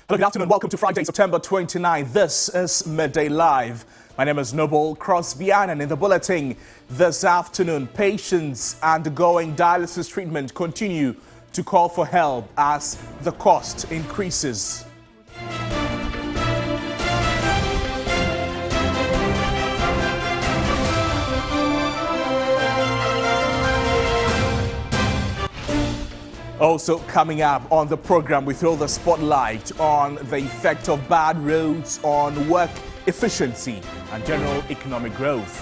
Hello, good afternoon. Welcome to Friday, September 29. This is Midday Live. My name is Noble Crosbyan, and in the bulletin this afternoon, patients undergoing dialysis treatment continue to call for help as the cost increases. Also coming up on the program, we throw the spotlight on the effect of bad roads on work efficiency and general economic growth.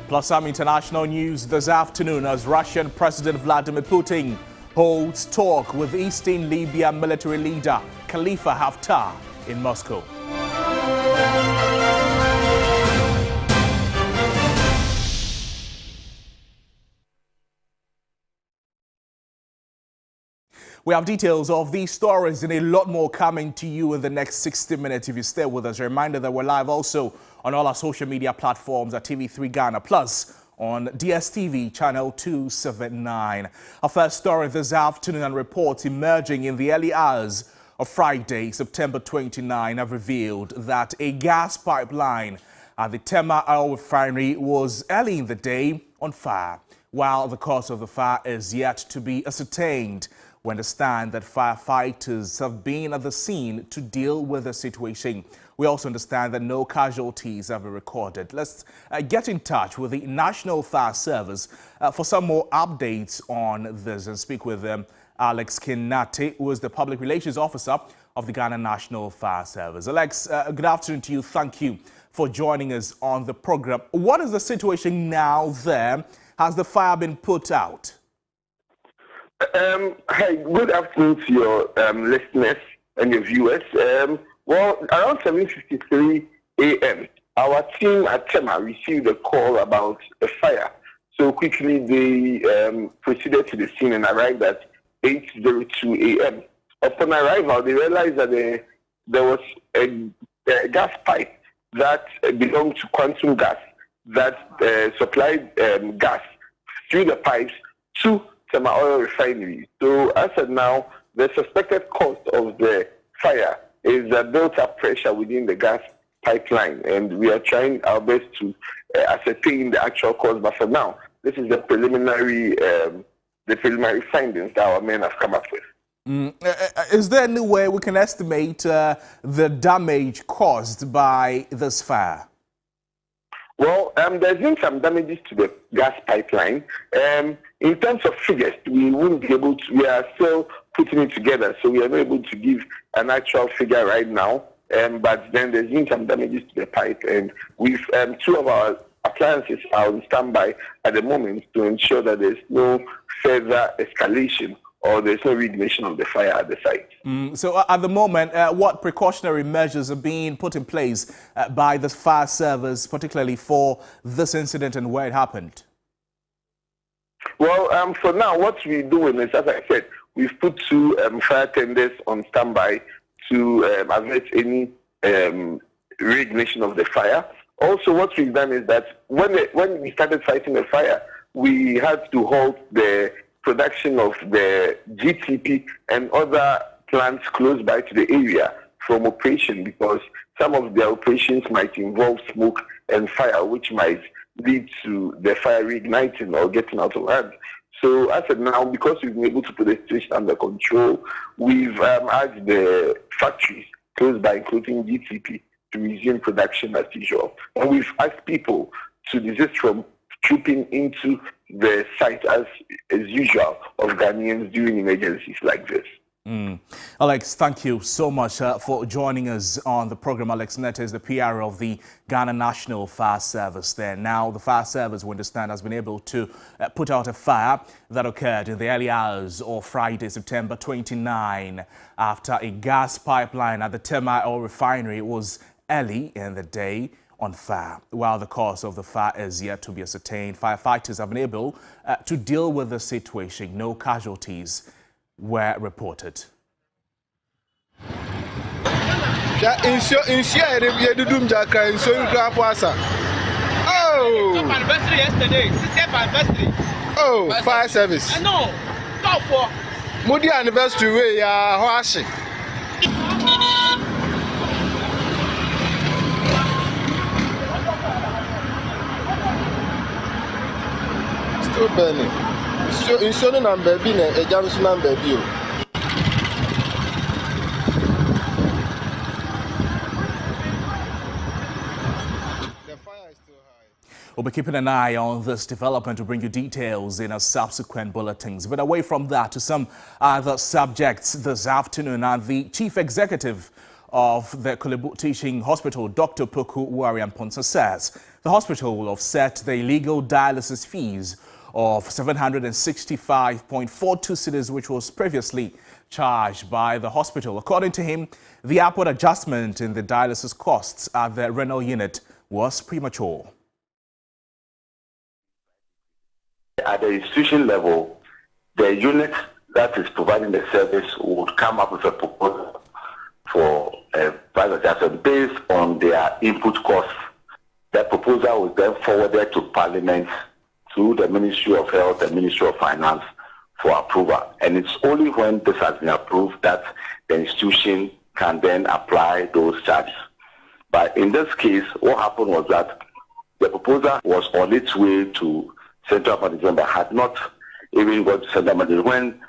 Plus some international news this afternoon as Russian President Vladimir Putin holds talk with Eastern Libya military leader Khalifa Haftar in Moscow. We have details of these stories and a lot more coming to you in the next 60 minutes if you stay with us. A reminder that we're live also on all our social media platforms at TV3 Ghana Plus on DSTV channel 279. Our first story this afternoon and reports emerging in the early hours of Friday, September 29 have revealed that a gas pipeline at the Tema Oil Refinery was early in the day on fire. While the cause of the fire is yet to be ascertained, we understand that firefighters have been at the scene to deal with the situation. We also understand that no casualties have been recorded. Let's get in touch with the National Fire Service for some more updates on this and speak with Alex Kinati, who is the Public Relations Officer of the Ghana National Fire Service. Alex, good afternoon to you. Thank you for joining us on the program. What is the situation now there? Has the fire been put out? Hi, good afternoon to your listeners and your viewers. Well, around 7:53 a.m., our team at Tema received a call about a fire. So quickly they proceeded to the scene and arrived at 8:02 a.m. Upon arrival, they realized that there was a gas pipe that belonged to Quantum Gas that supplied gas through the pipes to Tema Oil Refinery. So as of now, the suspected cause of the fire is built-up pressure within the gas pipeline, and we are trying our best to ascertain the actual cause. But for now, this is the preliminary findings that our men have come up with. Is there any way we can estimate the damage caused by this fire? Well, there's been some damages to the gas pipeline. In terms of figures, we wouldn't be able to, we are still putting it together, so we are not able to give an actual figure right now. But then there's been some damages to the pipe, and we've two of our appliances are on standby at the moment to ensure that there's no further escalation or there's no reignition of the fire at the site. So at the moment, what precautionary measures are being put in place by the fire service, particularly for this incident and where it happened? Well, for now, what we're doing is, as I said, we've put two fire tenders on standby to avert any reignition of the fire. Also, what we've done is that when we started fighting the fire, we had to halt the production of the GTP and other plants close by to the area from operation, because some of the operations might involve smoke and fire, which might lead to the fire reigniting or getting out of hand. So as of now, because we've been able to put the situation under control, we've asked the factories close by, including GTP, to resume production as usual. And we've asked people to desist from trooping into the site as usual of Ghanaians during emergencies like this. Alex, thank you so much for joining us on the program. Alex Netta is the PR of the Ghana National Fire Service there. Now, the fire service, we understand, has been able to put out a fire that occurred in the early hours of Friday, September 29, after a gas pipeline at the Tema Oil Refinery was early in the day on fire. While the cause of the fire is yet to be ascertained, firefighters have been able to deal with the situation. No casualties were reported. Oh! Anniversary yesterday, 60th anniversary. Oh, fire service. I know. Go for. Moody anniversary way Hoashi. Still burning. So in so number be a Johnson number view. We'll be keeping an eye on this development to bring you details in our subsequent bulletins. But away from that to some other subjects this afternoon, and the chief executive of the Korle Bu Teaching Hospital, Dr. Poku Uwari-Amponsah, says the hospital will offset the illegal dialysis fees of 765.42 cedis, which was previously charged by the hospital. According to him, the upward adjustment in the dialysis costs at the renal unit was premature. At the institution level, the unit that is providing the service would come up with a proposal for a price adjustment based on their input costs. That proposal was then forwarded to Parliament through the Ministry of Health and Ministry of Finance for approval. And it's only when this has been approved that the institution can then apply those charges. But in this case, what happened was that the proposal was on its way to Central Management, but had not even got to Central Management when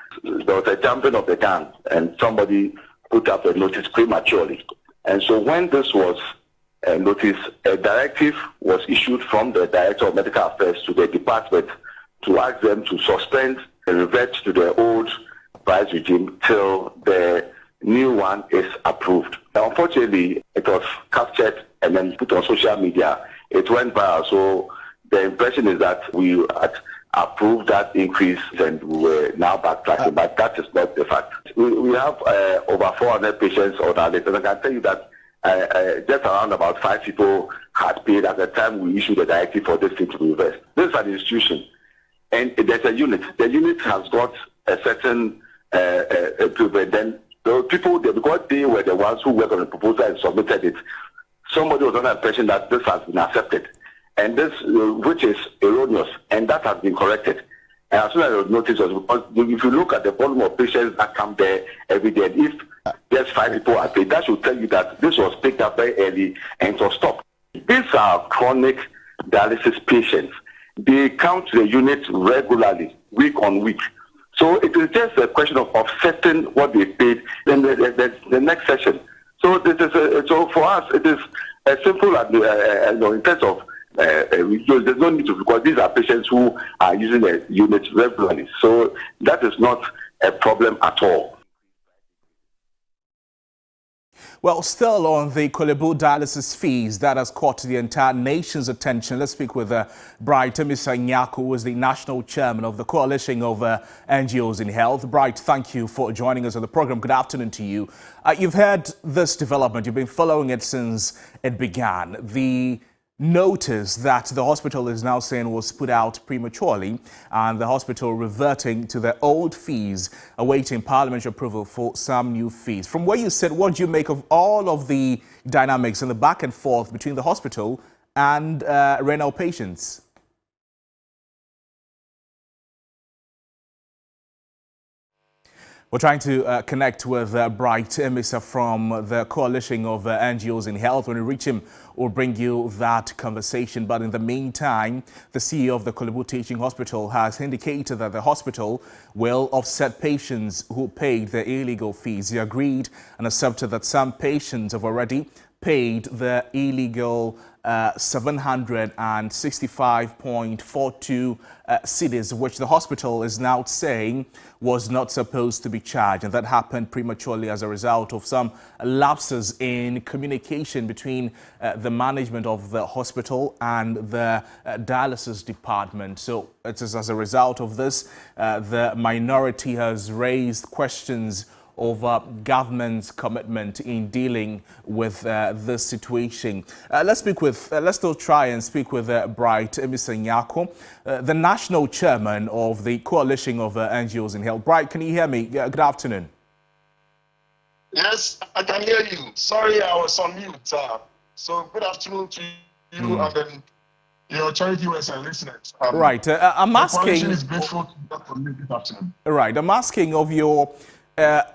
there was a jumping of the gun and somebody put up a notice prematurely. And so when this was noticed, a directive was issued from the Director of Medical Affairs to the department to ask them to suspend and revert to the old price regime till the new one is approved. Now, unfortunately, it was captured and then put on social media. It went viral. So the impression is that we had approved that increase and we were now backtracking, but that is not the fact. We have over 400 patients on our list, and I can tell you that just around about 5 people had paid at the time we issued the directive for this thing to be reversed. This is an institution, and there's a unit. The unit has got a certain improvement. Then the people, because they were the ones who worked on the proposal and submitted it, somebody was under the impression that this has been accepted. And this, which is erroneous, and that has been corrected. And as soon as the notice was, because if you look at the volume of patients that come there every day, and if there's 5 people are paid, that should tell you that this was picked up very early and it was stopped. These are chronic dialysis patients. They come to the unit regularly, week on week. So it is just a question of offsetting what they paid in the next session. So this is so for us, it is a simple, in terms of there's no need to, because these are patients who are using the units regularly. So that is not a problem at all. Well, still on the Korle Bu dialysis fees, that has caught the entire nation's attention. Let's speak with Bright Emisa Nyako, who is the national chairman of the Coalition of NGOs in Health. Bright, thank you for joining us on the program. Good afternoon to you. You've heard this development. You've been following it since it began. The notice that the hospital is now saying was put out prematurely, and the hospital reverting to their old fees, awaiting parliamentary approval for some new fees. From where you sit, what do you make of all of the dynamics and the back and forth between the hospital and renal patients? We're trying to connect with Bright Emisa from the Coalition of NGOs in Health. When we reach him, we'll bring you that conversation. But in the meantime, the CEO of the Korle Bu Teaching Hospital has indicated that the hospital will offset patients who paid the illegal fees. He agreed and accepted that some patients have already paid the illegal 765.42 cedis, which the hospital is now saying was not supposed to be charged. And that happened prematurely as a result of some lapses in communication between the management of the hospital and the dialysis department. So it is as a result of this, the minority has raised questions over government's commitment in dealing with this situation. Let's still try and speak with Bright Emisa Nyako, the national chairman of the Coalition of NGOs in Health. Bright, can you hear me? Good afternoon. Yes, I can hear you. Sorry, I was on mute. So good afternoon to you and then your charity viewers and listeners. Right. I'm asking. The coalition is grateful to that community this afternoon. Right. I'm asking of your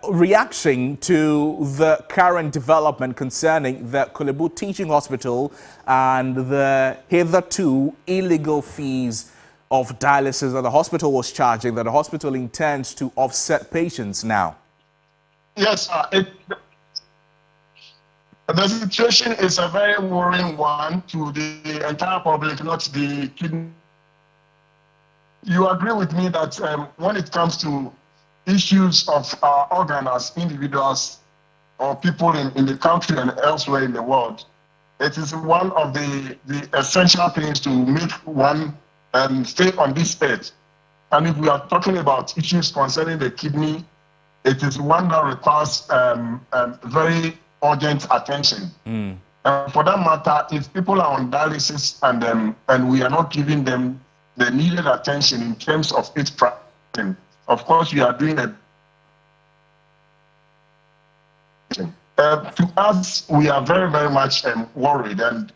reaction to the current development concerning the Korle Bu Teaching Hospital and the hitherto illegal fees of dialysis that the hospital was charging, that the hospital intends to offset patients now. Yes, the situation is a very worrying one to the entire public, not the kidney. You agree with me that when it comes to issues of our organ as individuals or people in the country and elsewhere in the world, it is one of the essential things to make one stay on this earth. And if we are talking about issues concerning the kidney, it is one that requires very urgent attention. For that matter, if people are on dialysis and we are not giving them the needed attention in terms of its practice, of course, we are doing a. To us, we are very, very much worried, and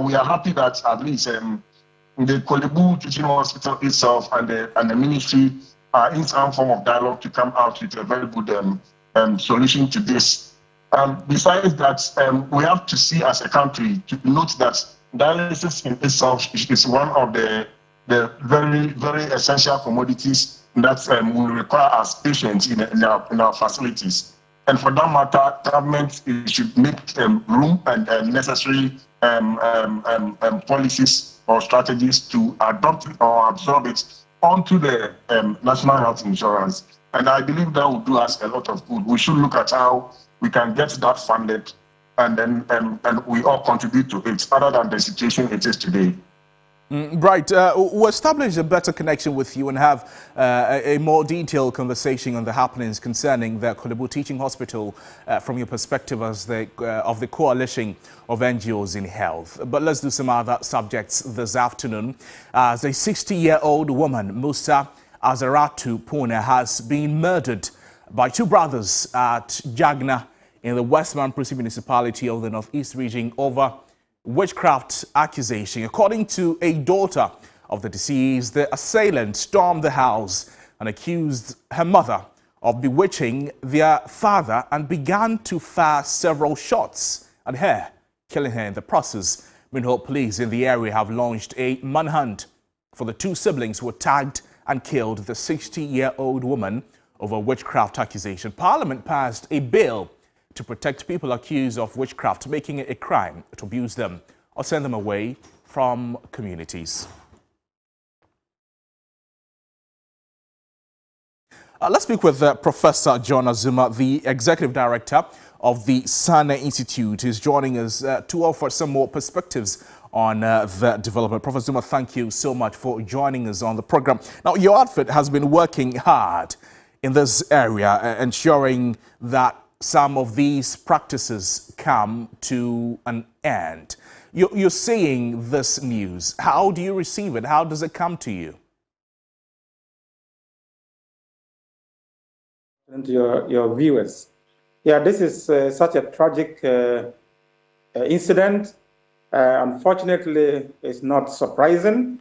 we are happy that at least the Korle Bu Teaching Hospital itself and the ministry are in some form of dialogue to come out with a very good solution to this. Besides that, we have to see as a country to note that dialysis in itself is one of the very, very essential commodities that we require as patients in our facilities. And for that matter, government should make room and necessary policies or strategies to adopt or absorb it onto the National Health Insurance. And I believe that will do us a lot of good. We should look at how we can get that funded and then and we all contribute to it, other than the situation it is today. Right. We'll establish a better connection with you and have a more detailed conversation on the happenings concerning the Korle Bu Teaching Hospital from your perspective as of the coalition of NGOs in health. But let's do some other subjects this afternoon. As a 60-year-old woman, Musa Azaratu Pune, has been murdered by two brothers at Jagna in the West Mamprusi municipality of the Northeast region over witchcraft accusation. According to a daughter of the deceased, the assailant stormed the house and accused her mother of bewitching their father and began to fire several shots at her, killing her in the process. Meanwhile, police in the area have launched a manhunt for the two siblings who were tagged and killed the 60-year-old woman over witchcraft accusation. Parliament passed a bill to protect people accused of witchcraft, making it a crime to abuse them or send them away from communities. Let's speak with Professor John Azumah, the Executive Director of the Sane Institute. He's joining us to offer some more perspectives on the development. Professor Azumah, thank you so much for joining us on the program. Now, your outfit has been working hard in this area, ensuring that some of these practices come to an end. You're seeing this news. How do you receive it? How does it come to you? And to your viewers. Yeah, this is such a tragic incident. Unfortunately, it's not surprising.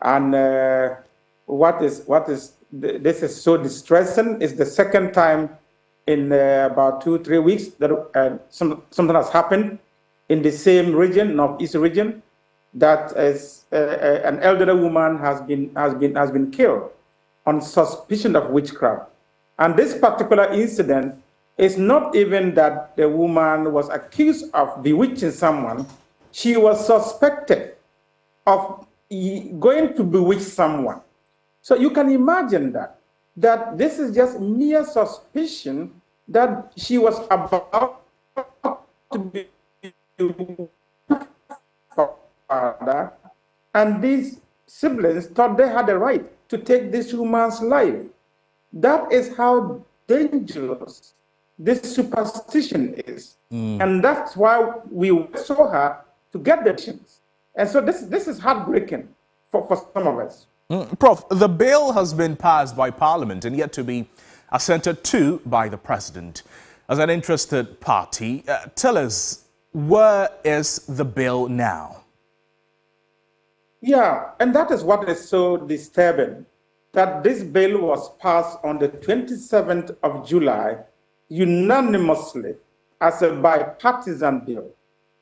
And this is so distressing. It's the second time in about 2-3 weeks that something has happened in the same region, Northeast region, that is an elderly woman has been killed on suspicion of witchcraft. And this particular incident is not even that the woman was accused of bewitching someone. She was suspected of going to bewitch someone. So you can imagine that this is just mere suspicion that she was about to be father, and these siblings thought they had a right to take this woman's life. That is how dangerous this superstition is. And that's why we saw her to get the chance. And so this is heartbreaking for some of us. Prof, the bill has been passed by Parliament and yet to be assented to by the President. As an interested party, tell us, where is the bill now? Yeah, and that is what is so disturbing, that this bill was passed on the 27th of July unanimously as a bipartisan bill.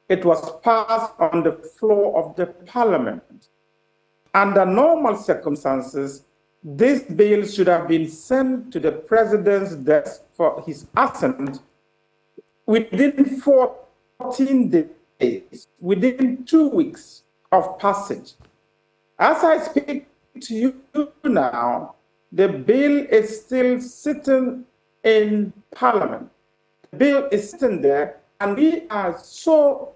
It was passed on the floor of the parliament. Under normal circumstances, this bill should have been sent to the president's desk for his assent within 14 days, within 2 weeks of passage. As I speak to you now, the bill is still sitting in Parliament. The bill is sitting there, and we are so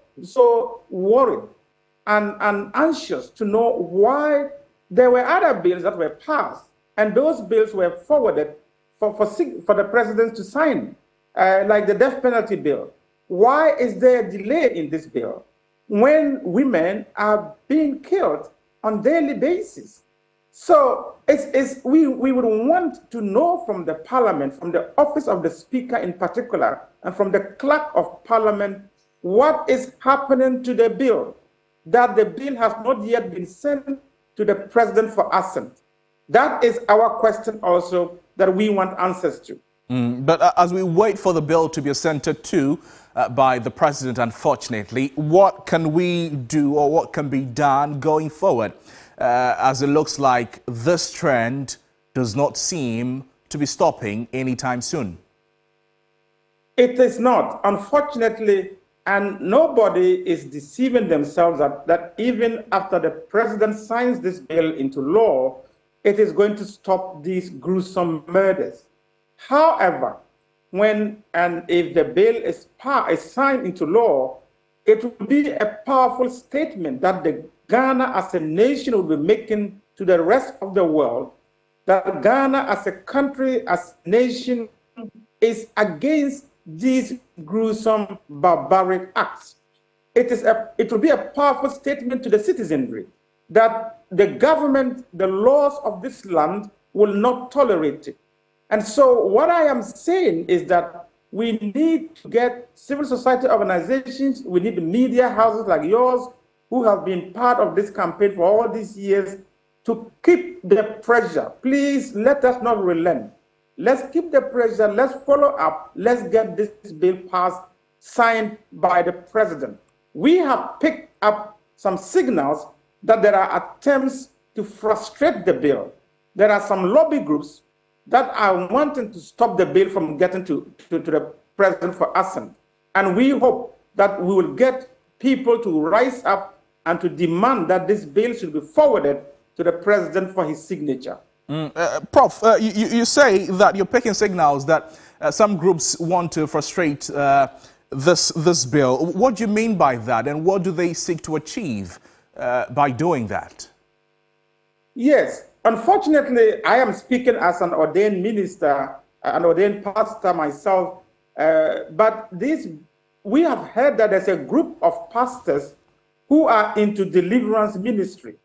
worried and anxious to know why there were other bills that were passed, and those bills were forwarded for the president to sign, like the death penalty bill. Why is there a delay in this bill when women are being killed on a daily basis? So we would want to know from the parliament, from the office of the speaker in particular, and from the clerk of parliament, what is happening to the bill, that the bill has not yet been sent to the president for assent. That is our question also that we want answers to. But as we wait for the bill to be assented to by the president, unfortunately, what can we do or what can be done going forward? As it looks like this trend does not seem to be stopping anytime soon. It is not, unfortunately, and nobody is deceiving themselves that even after the president signs this bill into law, it is going to stop these gruesome murders. However, when and if the bill is signed into law, it will be a powerful statement that Ghana as a nation will be making to the rest of the world, that Ghana as a country, as a nation, is against these gruesome, barbaric acts. It will be a powerful statement to the citizenry that the government, the laws of this land will not tolerate it. And so what I am saying is that we need to get civil society organizations, we need media houses like yours, who have been part of this campaign for all these years, to keep the pressure. Please let us not relent. Let's keep the pressure, let's follow up, let's get this bill passed, signed by the president. We have picked up some signals that there are attempts to frustrate the bill. There are some lobby groups that are wanting to stop the bill from getting to the president for assent. And we hope that we will get people to rise up and to demand that this bill should be forwarded to the president for his signature. Prof, you say that you're picking signals that some groups want to frustrate this bill. What do you mean by that, and what do they seek to achieve by doing that? Yes, unfortunately, I am speaking as an ordained minister, an ordained pastor myself, but we have heard that there's a group of pastors who are into deliverance ministry.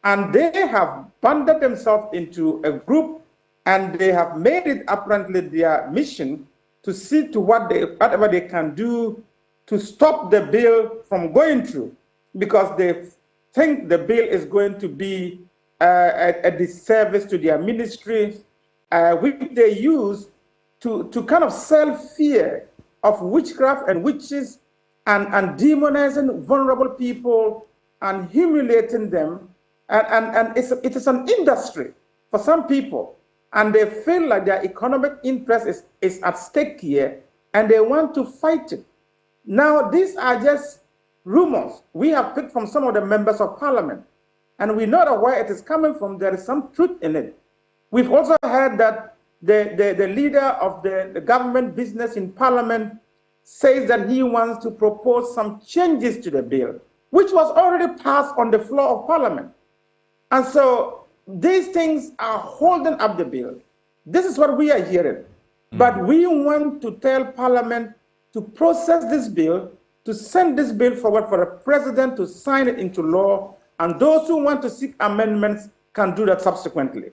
And they have banded themselves into a group, and they have made it apparently their mission to see to whatever they can do to stop the bill from going through, because they think the bill is going to be a disservice to their ministry, which they use to kind of sell fear of witchcraft and witches and demonizing vulnerable people and humiliating them. And it is an industry for some people, and they feel like their economic interest is at stake here, and they want to fight it. Now, these are just rumors we have picked from some of the members of parliament, and we know that where it is coming from, there is some truth in it. We've also heard that the leader of the government business in parliament says that he wants to propose some changes to the bill, which was already passed on the floor of parliament. And so these things are holding up the bill. This is what we are hearing. But we want to tell Parliament to process this bill, to send this bill forward for the president to sign it into law, and those who want to seek amendments can do that subsequently.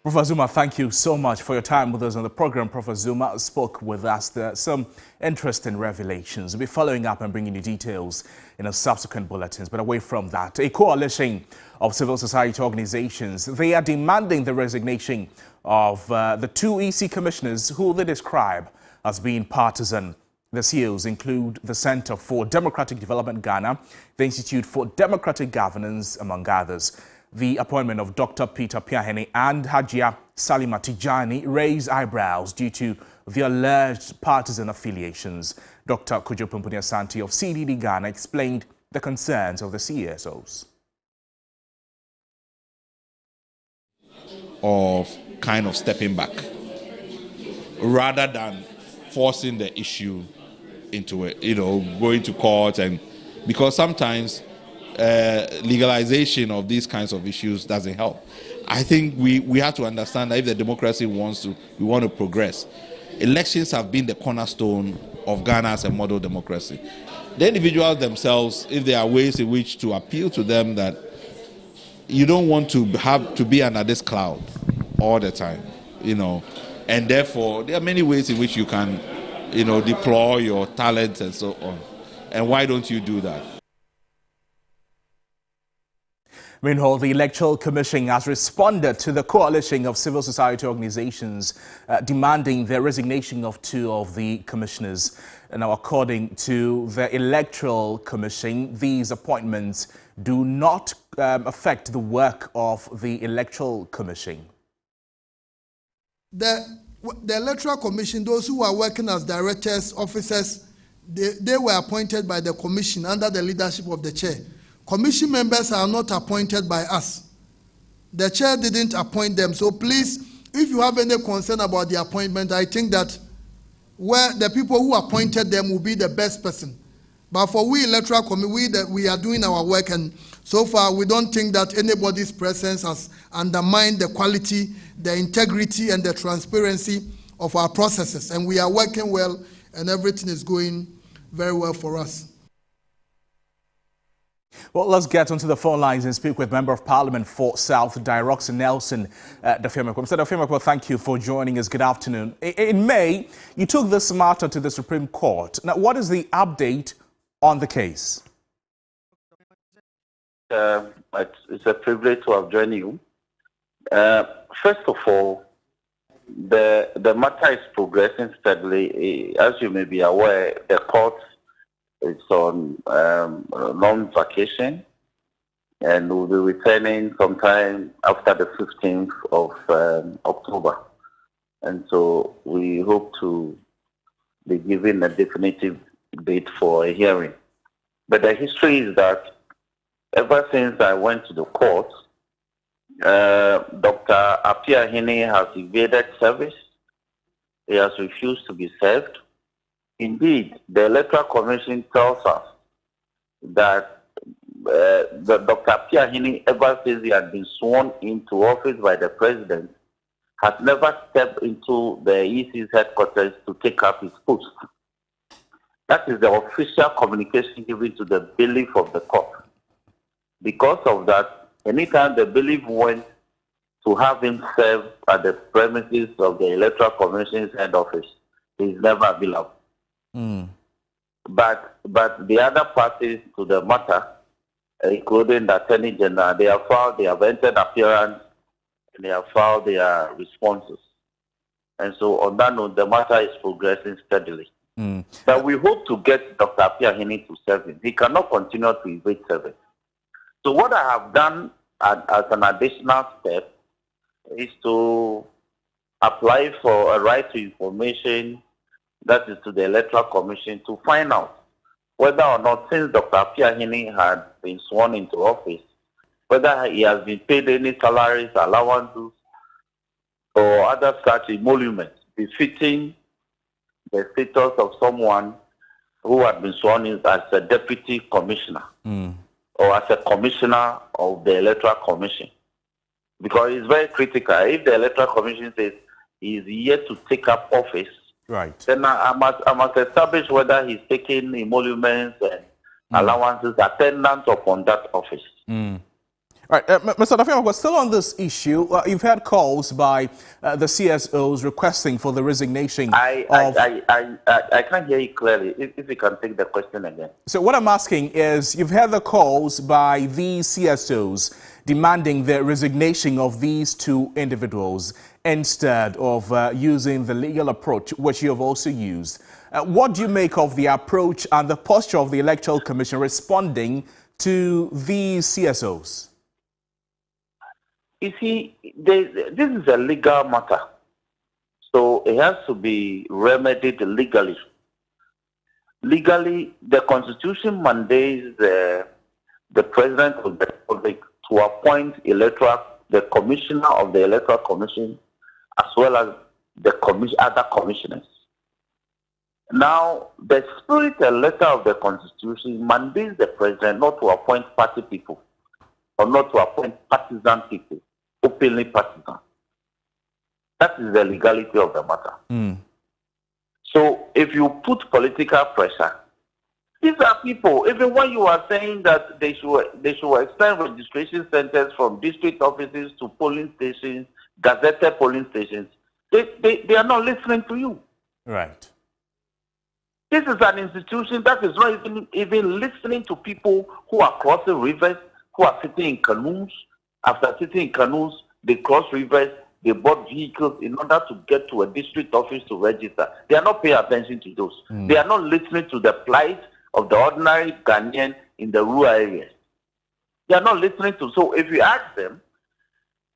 Professor Zuma, thank you so much for your time with us on the program. Professor Zuma spoke with us. There are some interesting revelations. We'll be following up and bringing you details in our subsequent bulletins. But away from that, a coalition of civil society organizations, they are demanding the resignation of the two EC commissioners who they describe as being partisan. The CEOs include the Center for Democratic Development Ghana, the Institute for Democratic Governance, among others. The appointment of Dr. Peter Piahene and Hajia Salima Tijani raised eyebrows due to the alleged partisan affiliations. Dr. Kojo Pumpuni Asante of CDD Ghana explained the concerns of the CSOs. Of kind of stepping back rather than forcing the issue into it, going to court, and because sometimes legalization of these kinds of issues doesn't help. I think we have to understand that if the democracy we want to progress, elections have been the cornerstone of Ghana as a model democracy. The individuals themselves, if there are ways in which to appeal to them that you don't want to have to be under this cloud all the time, and therefore there are many ways in which you can, deploy your talents and so on. And why don't you do that? Meanwhile, the Electoral Commission has responded to the coalition of civil society organizations demanding the resignation of two of the commissioners. Now, according to the Electoral Commission, these appointments do not affect the work of the Electoral Commission. The Electoral Commission, those who are working as directors, officers, they were appointed by the Commission under the leadership of the Chair. Commission members are not appointed by us. The Chair didn't appoint them. So please, if you have any concern about the appointment, I think that where the people who appointed them will be the best person. But for we Electoral Committee, we are doing our work, and so far we don't think that anybody's presence has undermined the quality, the integrity, and the transparency of our processes. And we are working well, and everything is going very well for us. Well, let's get onto the phone lines and speak with Member of Parliament for South, Diroxy Nelson Dafiamekwa. Mr. Dafiamekwa, thank you for joining us. Good afternoon. In May, you took this matter to the Supreme Court. Now, what is the update on the case? It's a privilege to have joined you. First of all, the matter is progressing steadily. As you may be aware, the court is on long vacation and will be returning sometime after the 15th of October. And so we hope to be given a definitive date for a hearing. But the history is that ever since I went to the court, Dr. Piahene has evaded service. He has refused to be served. Indeed, the Electoral Commission tells us that Dr. Piahene, ever since he had been sworn into office by the president, has never stepped into the EC's headquarters to take up his post. That is the official communication given to the bailiff of the court. Because of that, anytime the bailiff went to have him served at the premises of the Electoral Commission's head office, he is never available. But the other parties to the matter, including the Attorney General, they have entered appearance and they have filed their responses. And so on that note, the matter is progressing steadily. But we hope to get Dr. Piahene to serve him. He cannot continue to evade service. So what I have done as an additional step is to apply for a right to information, that is to the Electoral Commission, to find out whether or not, since Dr. Piahene had been sworn into office, whether he has been paid any salaries, allowances, or other such emoluments befitting the status of someone who had been sworn in as a deputy commissioner or as a commissioner of the Electoral Commission. Because it's very critical. If the Electoral Commission says he is yet to take up office, right, then I must establish whether he's taking emoluments and allowances attendant upon that office. Right, Mr. Dafiama, but still on this issue, you've had calls by the CSOs requesting for the resignation I can't hear you clearly. If you can take the question again. So what I'm asking is, you've had the calls by the CSOs demanding the resignation of these two individuals instead of using the legal approach, which you have also used. What do you make of the approach and the posture of the Electoral Commission responding to these CSOs? You see, this is a legal matter, so it has to be remedied legally. Legally, the Constitution mandates the President of the Republic to appoint the Commissioner of the Electoral Commission, as well as the other commissioners. Now, the spirit and letter of the Constitution mandates the President not to appoint party people or not to appoint partisan people, openly partisan. That is the legality of the matter. So if you put political pressure, these are people, even when you are saying that they should extend registration centers from district offices to polling stations, gazetted polling stations, they are not listening to you. Right. This is an institution that is not even listening to people who are crossing rivers, who are sitting in canoes. After sitting in canoes, they cross rivers, they bought vehicles in order to get to a district office to register. They are not paying attention to those. They are not listening to the plight of the ordinary Ghanaian in the rural areas. They are not listening to. So if you ask them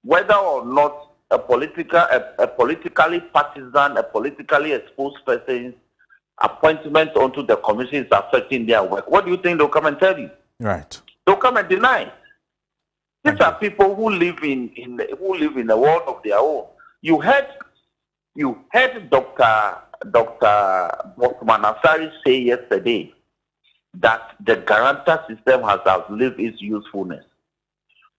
whether or not a politically partisan, a politically exposed person's appointment onto the commission is affecting their work, what do you think they'll come and tell you? Right. They'll come and deny. These are people who live in a world of their own. You heard Dr. Bosman Asari say yesterday that the guarantor system has outlived its usefulness.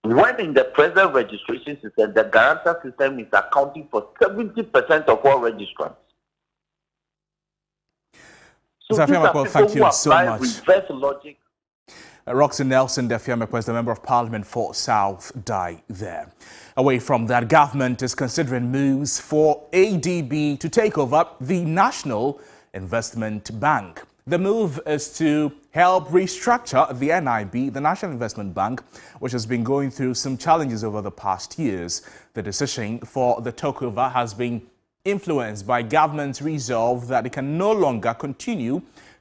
When in the present registration system, the guarantor system is accounting for 70% of all registrants. So these are people thank you who so apply much. reverse logic. Roxy Nelson Dafiama, President, Member of Parliament for South, died there. Away from that, government is considering moves for ADB to take over the National Investment Bank. The move is to help restructure the NIB, the National Investment Bank, which has been going through some challenges over the past years. The decision for the takeover has been influenced by government's resolve that it can no longer continue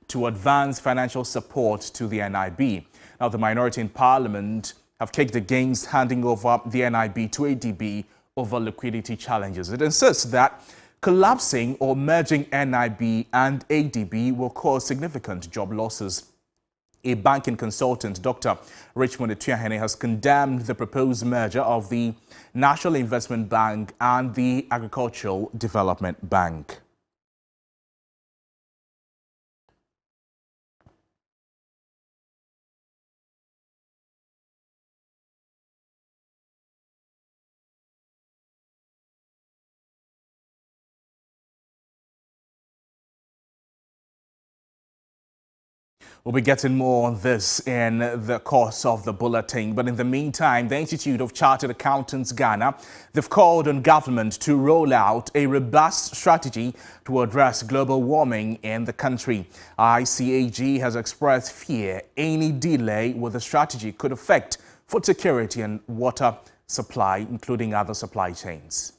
to advance financial support to the NIB. Now, the minority in Parliament have kicked against handing over the NIB to ADB over liquidity challenges. It insists that collapsing or merging NIB and ADB will cause significant job losses. A banking consultant, Dr. Richmond Etuahene, has condemned the proposed merger of the National Investment Bank and the Agricultural Development Bank. We'll be getting more on this in the course of the bulletin. But in the meantime, the Institute of Chartered Accountants Ghana, they've called on government to roll out a robust strategy to address global warming in the country. ICAG has expressed fear any delay with the strategy could affect food security and water supply, including other supply chains.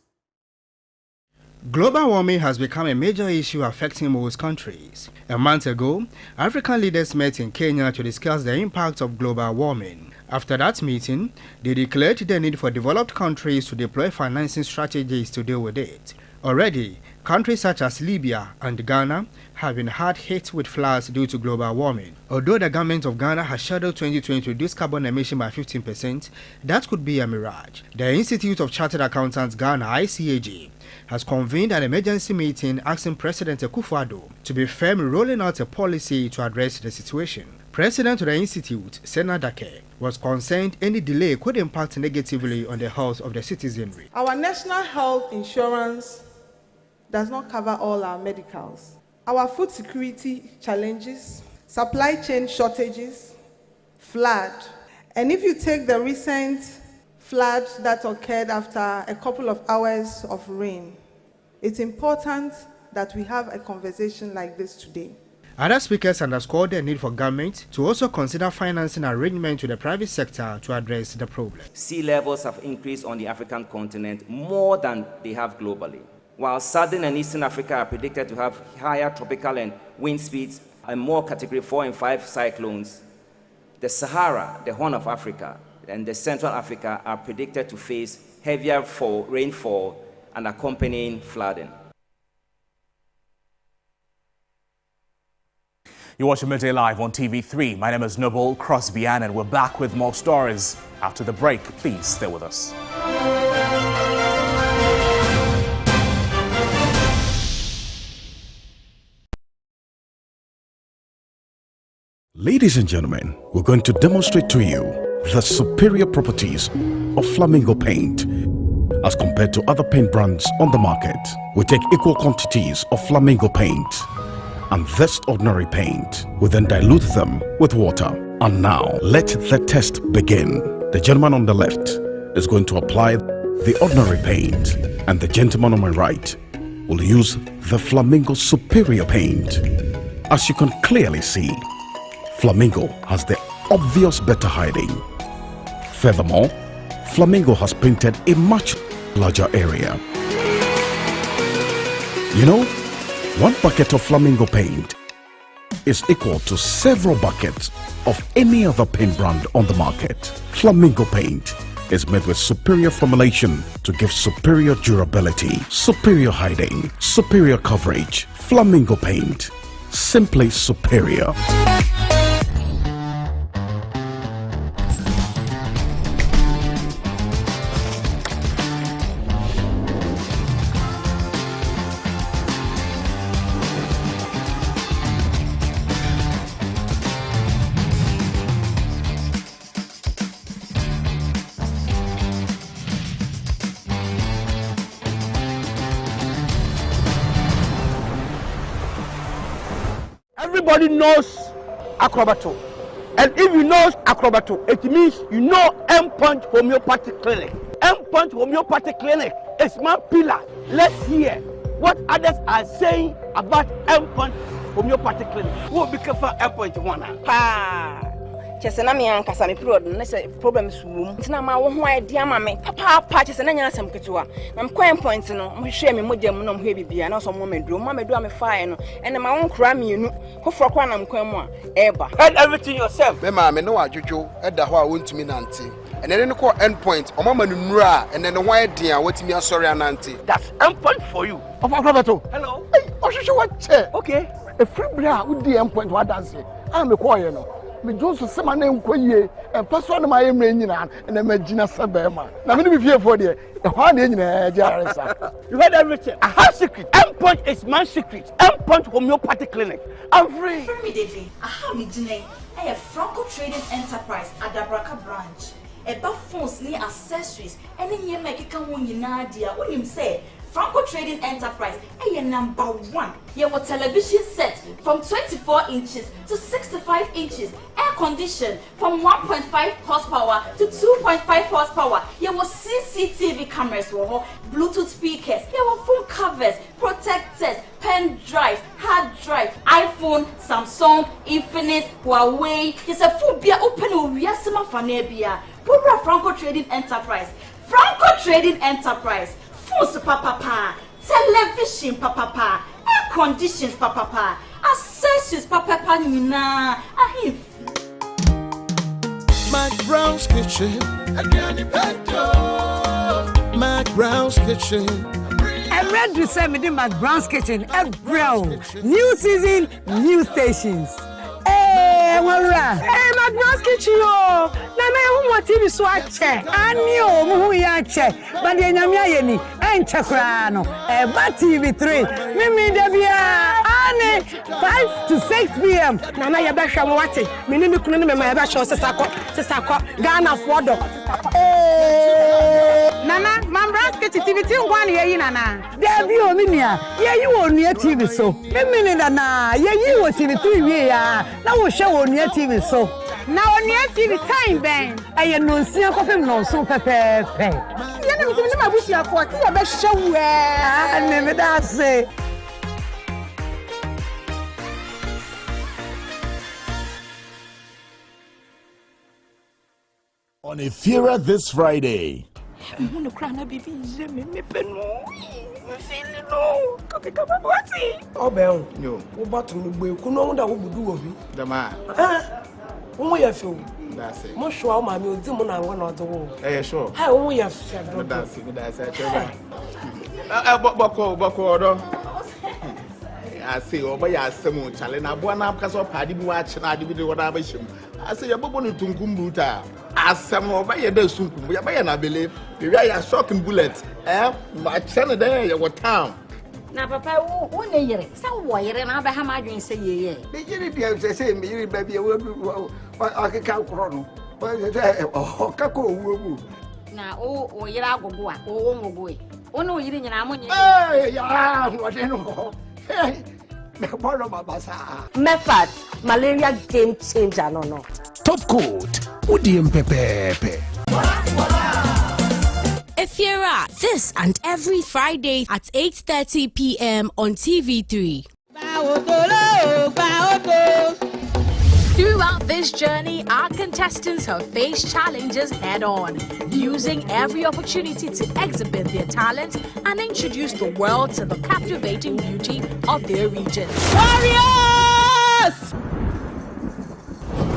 Global warming has become a major issue affecting most countries. A month ago, African leaders met in Kenya to discuss the impact of global warming. After that meeting, they declared the need for developed countries to deploy financing strategies to deal with it. Already, countries such as Libya and Ghana have been hard hit with floods due to global warming. Although the government of Ghana has scheduled 2020 to reduce carbon emission by 15%, that could be a mirage. The Institute of Chartered Accountants Ghana, ICAG, has convened an emergency meeting asking President Akufo-Addo to be firm in rolling out a policy to address the situation. President of the Institute, Sena Dake, was concerned any delay could impact negatively on the health of the citizenry. Our national health insurance does not cover all our medicals. Our food security challenges, supply chain shortages, flood, and if you take the recent flood that occurred after a couple of hours of rain. It's important that we have a conversation like this today. Other speakers underscored the need for government to also consider financing arrangements with the private sector to address the problem. Sea levels have increased on the African continent more than they have globally. While Southern and Eastern Africa are predicted to have higher tropical and wind speeds and more Category 4 and 5 cyclones, the Sahara, the Horn of Africa, and the Central Africa are predicted to face heavier rainfall and accompanying flooding. You're watching Midday Live on TV3. My name is Noble Crosby-Ann, and we're back with more stories after the break. Please stay with us. Ladies and gentlemen, we're going to demonstrate to you the superior properties of Flamingo paint. As compared to other paint brands on the market, we take equal quantities of Flamingo paint and this ordinary paint. We then dilute them with water. And now, let the test begin. The gentleman on the left is going to apply the ordinary paint, and the gentleman on my right will use the Flamingo superior paint. As you can clearly see, Flamingo has the obvious better hiding. Furthermore, Flamingo has painted a much larger area. You know, 1 bucket of Flamingo paint is equal to several buckets of any other paint brand on the market. Flamingo paint is made with superior formulation to give superior durability, superior hiding, superior coverage. Flamingo paint, simply superior. Everybody knows Acrobato. And if you know Acrobato, it means you know M-Punch Homeopathic Clinic. M-Punch Homeopathic Clinic is my pillar. Let's hear what others are saying about M-Punch Homeopathic Clinic. Who will be careful M-Punch one? Chesena me ankasa me period no say problems wom ntina ma wo ho idea ma me papa chesena nya asem ketewa na mkwan point no mo hwe me modem no mo hwe bibia na so mo meduro me fire no ene ma won kra me enu kofro kwa na mkwan mu a eba and everything yourself me ma me no adwodwo eda ho a wontumi nante ene ne ko end point o mama nuru a ene ne ho idea watimi asori anante. That's end point for you of Acrobato. Hello hey ohwehwe what che okay a free bra wo di end point what dance am me call you no me Johnson say my name koye and person my emre nyina and na magina sebema na me no be fear for there the one dey nyina jaresa. You heard everything. I have secret. M-Punch is my secret. M-Punch Homeopathic Clinic. I'm free. Immediately, I have me Jine. I have Franco Trading Enterprise at Dabraka branch. About phones near accessories. Any year make it come on Yinadia. What him say? Franco Trading Enterprise, number 1. Your television set from 24 inches to 65 inches. Air condition from 1.5 horsepower to 2.5 horsepower. Your CCTV cameras, Bluetooth speakers, your phone covers, protectors, pen drive, hard drive, iPhone, Samsung, Infinix, Huawei. It's a full beer open we are some fanebia. Pura Franco Trading Enterprise. Franco Trading Enterprise. Phones papa, television papa, air conditions papa, accessories papa nina. Mac Brown's Kitchen. Mac Brown's Kitchen. I'm ready to send me to Mac Brown's Kitchen. Brown. New season, new stations. Hey, Mac Brown's Kitchen. Na me want TV so ache. Ani o mu hu ya ache. Ba de nyamia ye ni. Enche kra no. Ba TV3. Me de bia. Ani 5 to 6 p.m. Na na ye be hwa mo wate. Me ni kunu ni me ma ye be show sesako. Ghana fodo. Nana, Mambra's Kitchen TV 1 ye nana. There be o mi nia. Ye yi wo nua TV so. Me nana. Ye yi wo TV3 wie ya. Na wo hwe wo nua TV so. Now on your TV time, Ben. I am no see a coffin, no so pepe. You know, my bush are 40, I bet show where I never that say. On Efira this Friday. I'm going to cry na baby me penu. Oh, Ben, no. What about me? We could know that we would do of you. The man. We have you. That's it. Most sure my meal, Dimon, and one or the wall. Eh, sure. How we have said, that's it. Bako. I say, oh, by some challenge. I want to because of Paddy watch and I do what I wish him. I say, you're going to Kumbuta. As some over your day soon, we are by I believe. You are a shocking bullet. My channel there, your town. Now, Papa, one year, some wire and I have my dream say, yeah. They say, me, baby, will I can count on. Oh, Kako. Now, oh, you're out of boy, oh, boy. Oh, no, you didn't know. Hey, yeah, what you know. Hey, Method, malaria game changer, no. Top coat, Udium Pepe. Efira, this and every Friday at 8:30 p.m. on TV3. Throughout this journey, our contestants have faced challenges head-on, using every opportunity to exhibit their talents and introduce the world to the captivating beauty of their region. Warriors!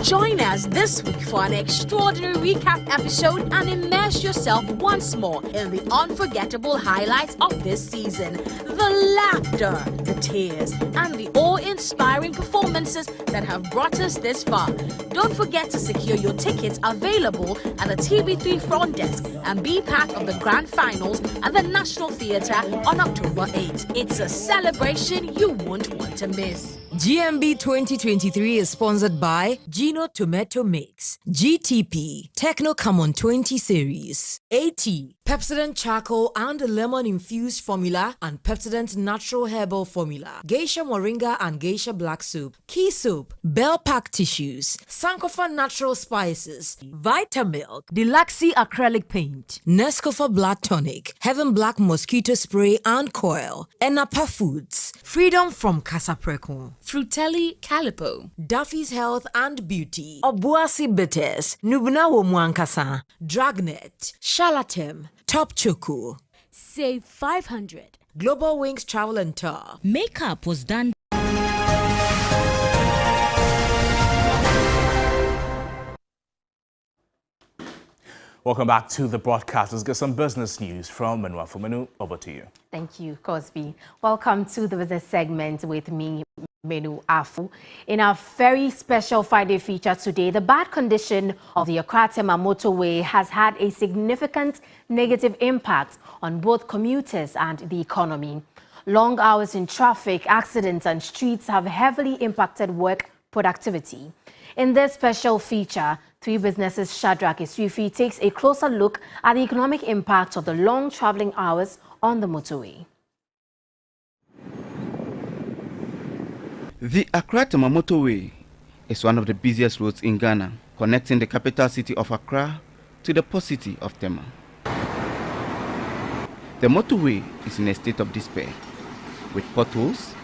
Join us this week for an extraordinary recap episode and immerse yourself once more in the unforgettable highlights of this season. The laughter, the tears, and the awe-inspiring performances that have brought us this far. Don't forget to secure your tickets available at the TV3 front desk and be part of the grand finals at the National Theatre on October 8th. It's a celebration you won't want to miss. GMB 2023 is sponsored by Gino Tomato Mix, GTP, Techno Camon 20 Series, AT, Pepsodent Charcoal and Lemon Infused Formula and Pepsodent Natural Herbal Formula, Geisha Moringa and Geisha Black Soup, Key Soup, Bell Pack Tissues, Sankofa Natural Spices, Vitamilk, Deluxe Acrylic Paint, Nescofa Blood Tonic, Heaven Black Mosquito Spray and Coil, Enapa Foods, Freedom from Casapreco, Frutelli Calipo, Duffy's Health and Beauty, Obuasi Bitters, Nubna Womwankasa, Dragnet, Shalatem, Top Choco. Save 500. Global Wings Travel and Tour. Makeup was done. Welcome back to the broadcast. Let's get some business news from Manuel Fumenu. Over to you. Thank you, Cosby. Welcome to the business segment with me, Menu Afu. In our very special Friday feature today, the bad condition of the Accra Tema motorway has had a significant negative impact on both commuters and the economy. Long hours in traffic, accidents and streets have heavily impacted work productivity. In this special feature, 3 Businesses Shadrach Isuifi takes a closer look at the economic impact of the long traveling hours on the motorway. The Accra Tema motorway is one of the busiest roads in Ghana, connecting the capital city of Accra to the port city of Tema. The motorway is in a state of despair, with potholes,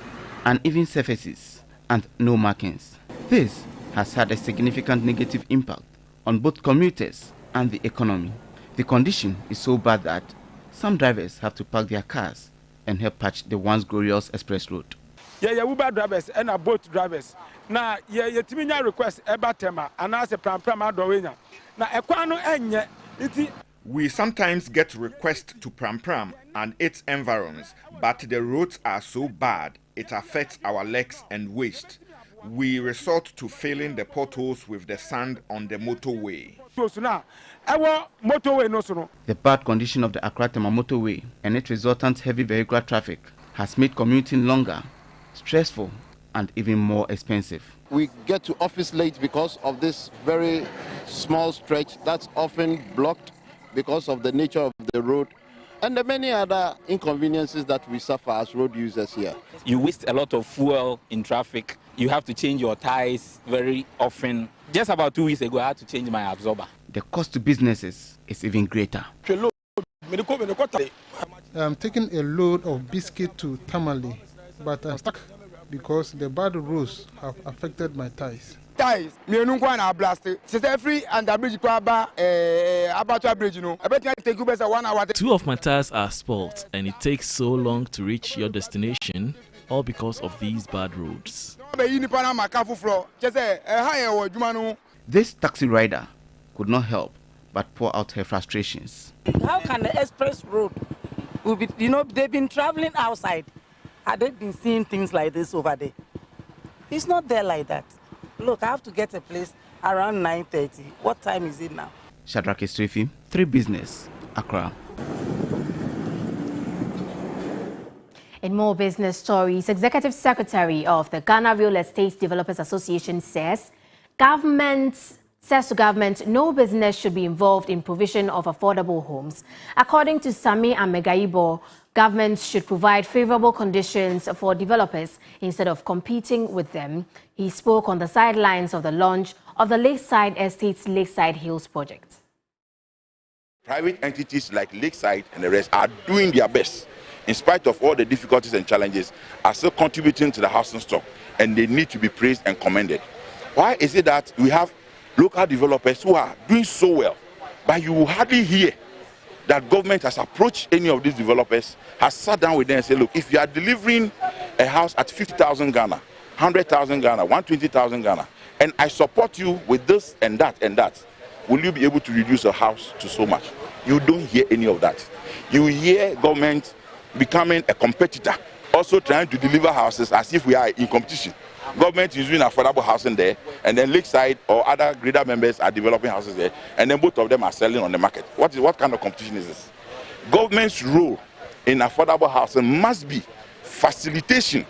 uneven surfaces, and no markings. This has had a significant negative impact on both commuters and the economy. The condition is so bad that some drivers have to park their cars and help patch the once glorious express road. Yeah, Uber drivers and boat drivers. Now, Timinya request Eba Tema and as a pram adowenya. Now, Equano enye iti. We sometimes get requests to Pram and its environs, but the roads are so bad it affects our legs and waist. We resort to filling the potholes with the sand on the motorway. The bad condition of the Accra Tema motorway and its resultant heavy vehicular traffic has made commuting longer, stressful, and even more expensive. We get to office late because of this very small stretch that's often blocked because of the nature of the road and the many other inconveniences that we suffer as road users here. You waste a lot of fuel in traffic You have to change your tires very often. Just about 2 weeks ago, I had to change my absorber. The cost to businesses is even greater. I'm taking a load of biscuit to Tamale, but I'm stuck because the bad roads have affected my ties. Ties, me no go na blast. Sister free and the bridge kwa ba about bridge no. I bet you take you better 1 hour. 2 of my tires are spoilt and it takes so long to reach your destination, all because of these bad roads. This taxi rider could not help but pour out her frustrations. How can the express road will be, they've been traveling outside. Had they been seeing things like this over there? It's not there like that. Look, I have to get a place around 9:30. What time is it now? Shadrach Estrefi, 3 Business, Accra. In more business stories, Executive Secretary of the Ghana Real Estate Developers Association says to government, no business should be involved in provision of affordable homes. According to Sami Amegaibo, governments should provide favorable conditions for developers instead of competing with them. He spoke on the sidelines of the launch of the Lakeside Estates Lakeside Hills project. Private entities like Lakeside and the rest are doing their best. In spite of all the difficulties and challenges, are still contributing to the housing stock, and they need to be praised and commended. Why is it that we have local developers who are doing so well, but you will hardly hear that government has approached any of these developers, has sat down with them and said, look, if you are delivering a house at 50,000 Ghana, 100,000 Ghana, 120,000 Ghana, and I support you with this and that, will you be able to reduce a house to so much? You don't hear any of that. You hear government becoming a competitor, also trying to deliver houses as if we are in competition. Government is doing affordable housing there, and then Lakeside or other greater members are developing houses there, and then both of them are selling on the market. What kind of competition is this? Government's role in affordable housing must be facilitation.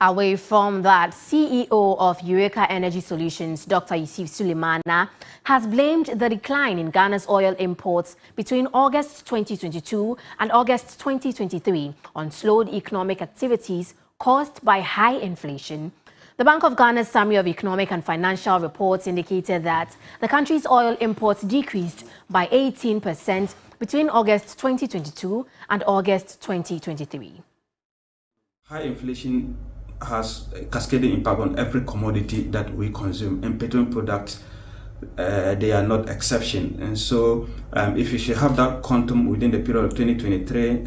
Away from that, CEO of Eureka Energy Solutions, Dr. Yusuf Sulemana, has blamed the decline in Ghana's oil imports between August 2022 and August 2023 on slowed economic activities caused by high inflation. The Bank of Ghana's summary of economic and financial reports indicated that the country's oil imports decreased by 18% between August 2022 and August 2023. High inflation has a cascading impact on every commodity that we consume, and petroleum products, they are not exception. And so if you should have that quantum within the period of 2022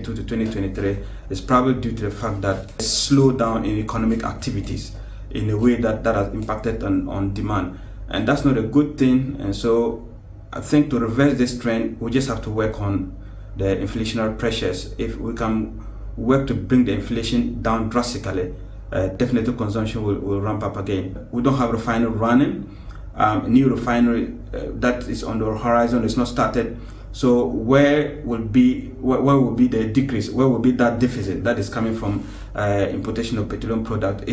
to 2023, it's probably due to the fact that it's slowed down in economic activities in a way that has impacted on demand. And that's not a good thing. And so I think to reverse this trend, we just have to work on the inflationary pressures. If we can work to bring the inflation down drastically, definitely consumption will ramp up again. We don't have refinery running. New refinery that is on the horizon is not started. So where will be the decrease? Where will be that deficit that is coming from importation of petroleum product?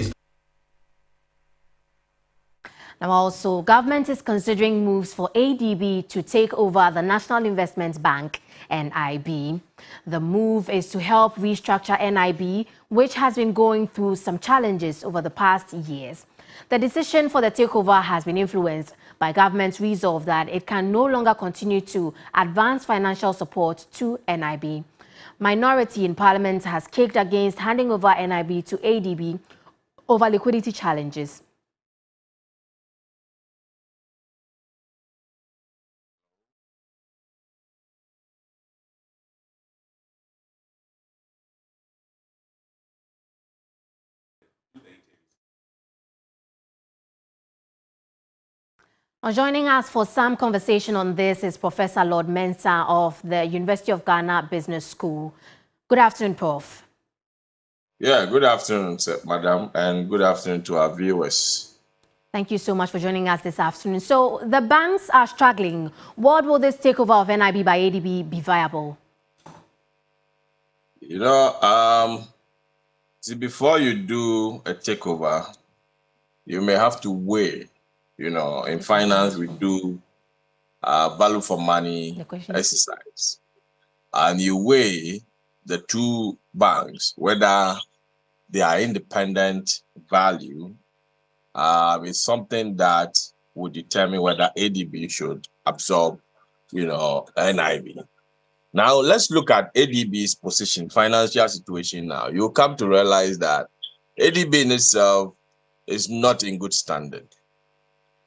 Now also, government is considering moves for ADB to take over the National Investment Bank, NIB. The move is to help restructure NIB, which has been going through some challenges over the past years. The decision for the takeover has been influenced by government's resolve that it can no longer continue to advance financial support to NIB. Minority in Parliament has kicked against handing over NIB to ADB over liquidity challenges. Joining us for some conversation on this is Professor Lord Mensah of the University of Ghana Business School. Good afternoon, Prof. Yeah, good afternoon, Madam, and good afternoon to our viewers. Thank you so much for joining us this afternoon. So the banks are struggling. What will this takeover of NIB by ADB be viable? You know, see, before you do a takeover, you may have to weigh. You know, in finance, we do value for money exercise. And you weigh the two banks, whether their independent value is something that would determine whether ADB should absorb, NIB. Now, let's look at ADB's position, financial situation now. You'll come to realize that ADB in itself is not in good standing.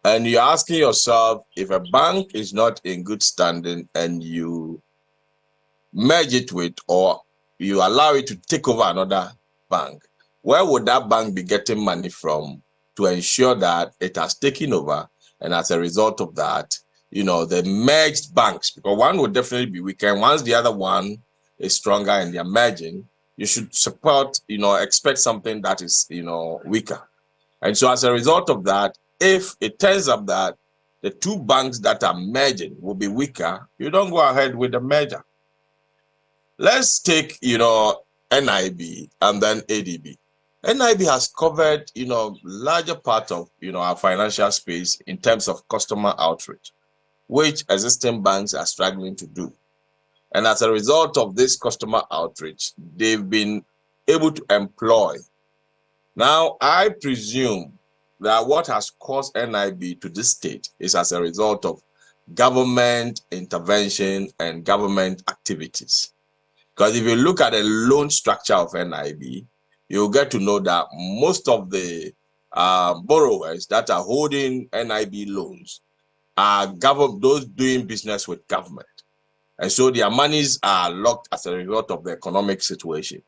And you're asking yourself, if a bank is not in good standing and you merge it with, or you allow it to take over another bank, where would that bank be getting money from to ensure that it has taken over? And as a result of that, the merged banks, because one would definitely be weaker. And once the other one is stronger and they're merging, you should support, expect something that is, weaker. And so as a result of that, if it turns up that the two banks that are merging will be weaker, you don't go ahead with the merger. Let's take, NIB and then ADB. NIB has covered, larger part of, our financial space in terms of customer outreach, which existing banks are struggling to do. And as a result of this customer outreach, they've been able to employ. Now, I presume that what has caused NIB to this state is as a result of government intervention and government activities. Because if you look at the loan structure of NIB, you'll get to know that most of the borrowers that are holding NIB loans are those doing business with government. And so their monies are locked as a result of the economic situation.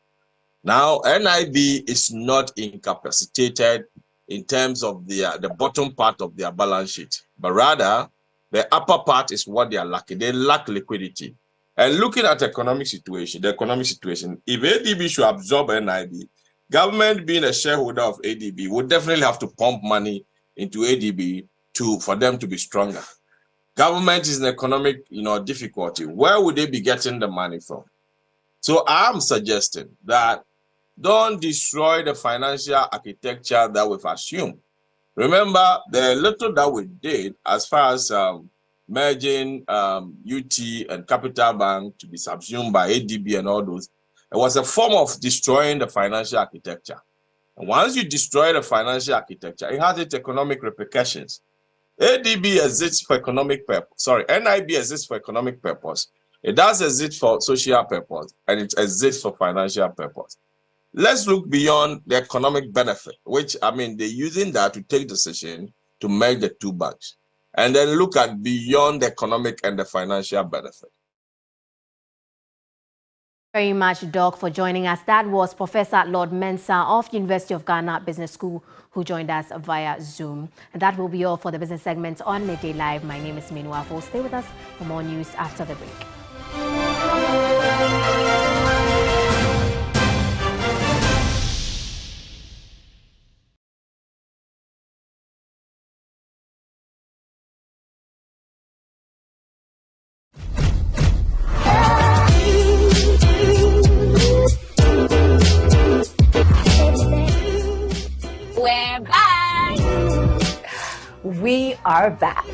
Now, NIB is not incapacitated in terms of the bottom part of their balance sheet, but rather the upper part is what they are lacking. They lack liquidity. And looking at the economic situation, if ADB should absorb NIB, government being a shareholder of ADB would definitely have to pump money into ADB for them to be stronger. Government is in economic, difficulty. Where would they be getting the money from? So I'm suggesting that don't destroy the financial architecture that we've assumed. Remember, the little that we did as far as merging UT and Capital Bank to be subsumed by ADB and all those, it was a form of destroying the financial architecture. And once you destroy the financial architecture, it has its economic repercussions. ADB exists for economic purpose. NIB exists for economic purpose. It does exist for social purpose, and it exists for financial purpose. Let's look beyond the economic benefit, which, they're using that to take decision to merge the two banks, and then look at beyond the economic and the financial benefit. Very much, Doc, for joining us. That was Professor Lord Mensah of University of Ghana Business School, who joined us via Zoom. And that will be all for the business segment on Midday Live. My name is Menu Afo. Stay with us for more news after the break. We are back.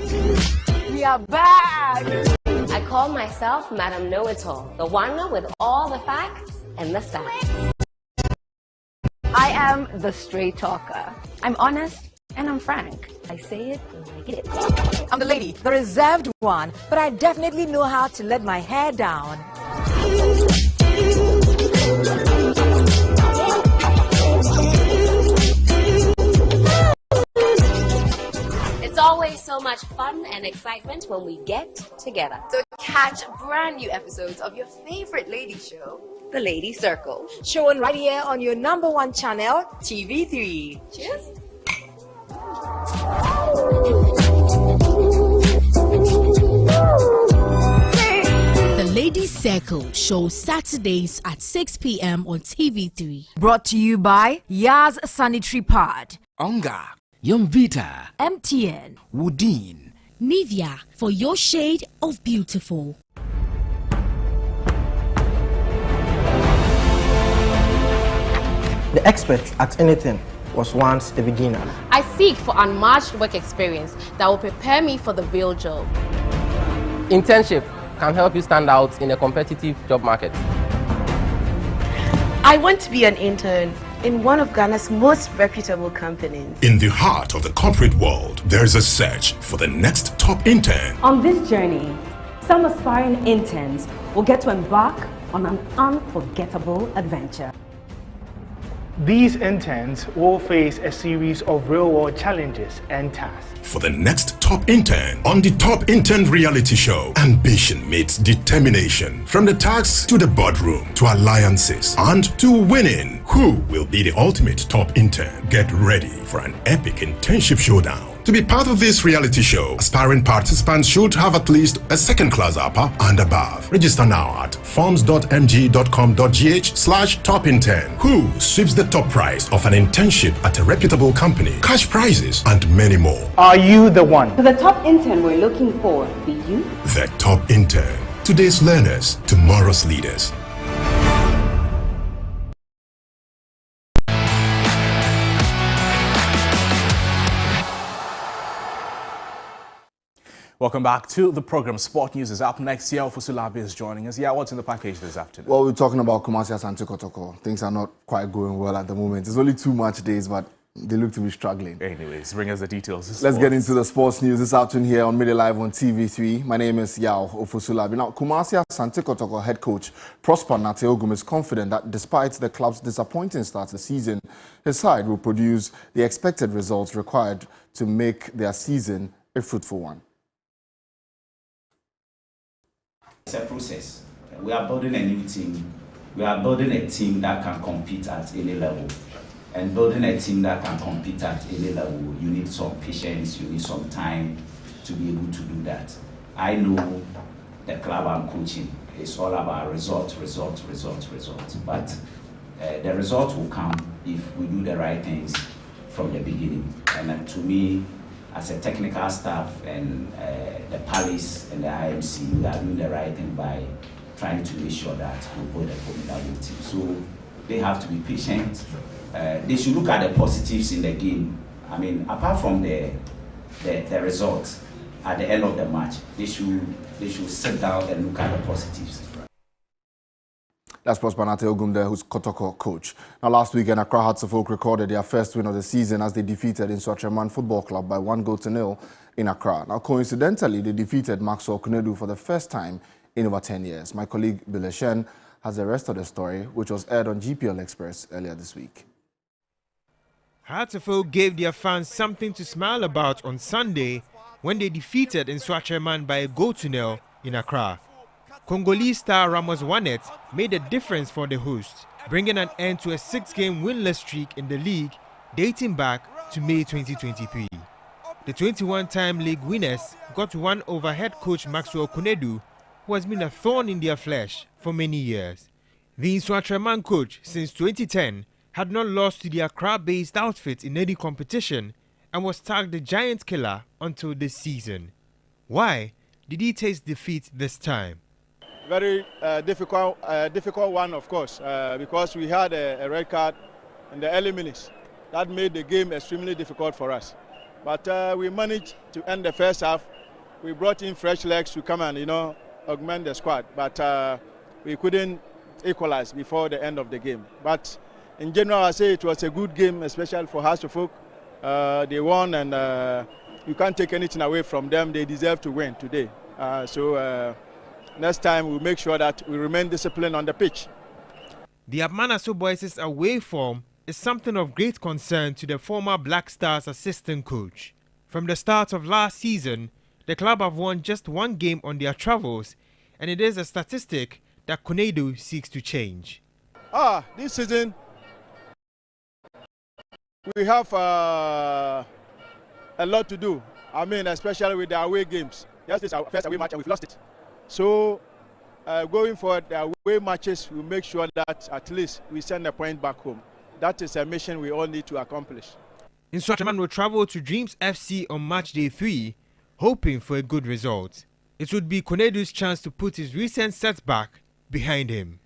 We are back. I call myself Madam Know-It-All, the one with all the facts and the stats. I am the straight talker. I'm honest and I'm frank. I say it like it is. I'm the lady, the reserved one, but I definitely know how to let my hair down. It's always so much fun and excitement when we get together. So catch brand new episodes of your favorite lady show, The Lady Circle. Shown right here on your #1 channel, TV3. Cheers. The Lady Circle shows Saturdays at 6 p.m. on TV3. Brought to you by Yaz Sanitary Pad, Onga, Yumvita, MTN, Woodin, Nivea, for your shade of beautiful. The expert at anything was once the beginner. I seek for unmatched work experience that will prepare me for the real job. Internship can help you stand out in a competitive job market. I want to be an intern in one of Ghana's most reputable companies. In the heart of the corporate world, there is a search for the next top intern. On this journey, some aspiring interns will get to embark on an unforgettable adventure. These interns will face a series of real-world challenges and tasks. For the next top intern on the Top Intern reality show, ambition meets determination. From the tasks to the boardroom, to alliances, and to winning. Who will be the ultimate top intern? Get ready for an epic internship showdown. To be part of this reality show, aspiring participants should have at least a second-class upper and above. Register now at forms.mg.com.gh/topintern. Who sweeps the top prize of an internship at a reputable company, cash prizes, and many more. Are you the one? For the top intern we're looking for, be you? The Top Intern. Today's learners, tomorrow's leaders. Welcome back to the program. Sport News is up next. Yao Fusulabi is joining us. Yeah, what's in the package this afternoon? Well, we're talking about Kumasi Asante Kotoko. Things are not quite going well at the moment. It's only 2 match days, but they look to be struggling. Anyways, bring us the details. Let's get into the sports news this afternoon here on Media Live on TV3. My name is Yao Ofusulabi. Now, Kumasi Asante Kotoko head coach Prosper Nateogum is confident that despite the club's disappointing start to the season, his side will produce the expected results required to make their season a fruitful one. It's a process. We are building a new team. We are building a team that can compete at any level. And building a team that can compete at any level, you need some patience, you need some time to be able to do that. I know the club I'm coaching is all about results. But the results will come if we do the right things from the beginning. And to me, as a technical staff and the Palace and the IMC, we are doing the right thing by trying to make sure that we build a formidable team. So they have to be patient. They should look at the positives in the game. I mean, apart from the results at the end of the match, they should sit down and look at the positives. That's Prosper Nateogum there, who's Kotoko coach. Now, last weekend, Accra Hearts of Oak recorded their first win of the season as they defeated Nsoatreman Football Club by 1-0 in Accra. Now, coincidentally, they defeated Maxwell Kunedu for the first time in over 10 years. My colleague Billy Shen has the rest of the story, which was aired on GPL Express earlier this week. Hearts of Oak gave their fans something to smile about on Sunday when they defeated Nsoatreman by 1-0 in Accra. Congolese star Ramos Wanet made a difference for the hosts, bringing an end to a 6-game winless streak in the league dating back to May 2023. The 21-time league winners got one over head coach Maxwell Kunedu, who has been a thorn in their flesh for many years. The Nsoatreman coach since 2010 had not lost to the Accra-based outfit in any competition and was tagged the giant killer until this season. Why did he taste defeat this time? Very difficult one, of course, because we had a red card in the early minutes. That made the game extremely difficult for us. But we managed to end the first half. We brought in fresh legs to come and, augment the squad. But we couldn't equalize before the end of the game. But in general, I say it was a good game, especially for Hearts of Oak. They won, and you can't take anything away from them. They deserve to win today. Next time, we'll make sure that we remain disciplined on the pitch. The Abmanaso Boys' away form is something of great concern to the former Black Stars assistant coach. From the start of last season, the club have won just 1 game on their travels, and it is a statistic that Kunedu seeks to change. This season, we have a lot to do. I mean, especially with the away games. Yesterday is our first away match and we've lost it. So, going forward, the away matches, we make sure that at least we send a point back home. That is a mission we all need to accomplish. Nsoatreman will travel to Dreams FC on match day 3, hoping for a good result. It would be Kunedu's chance to put his recent setback behind him.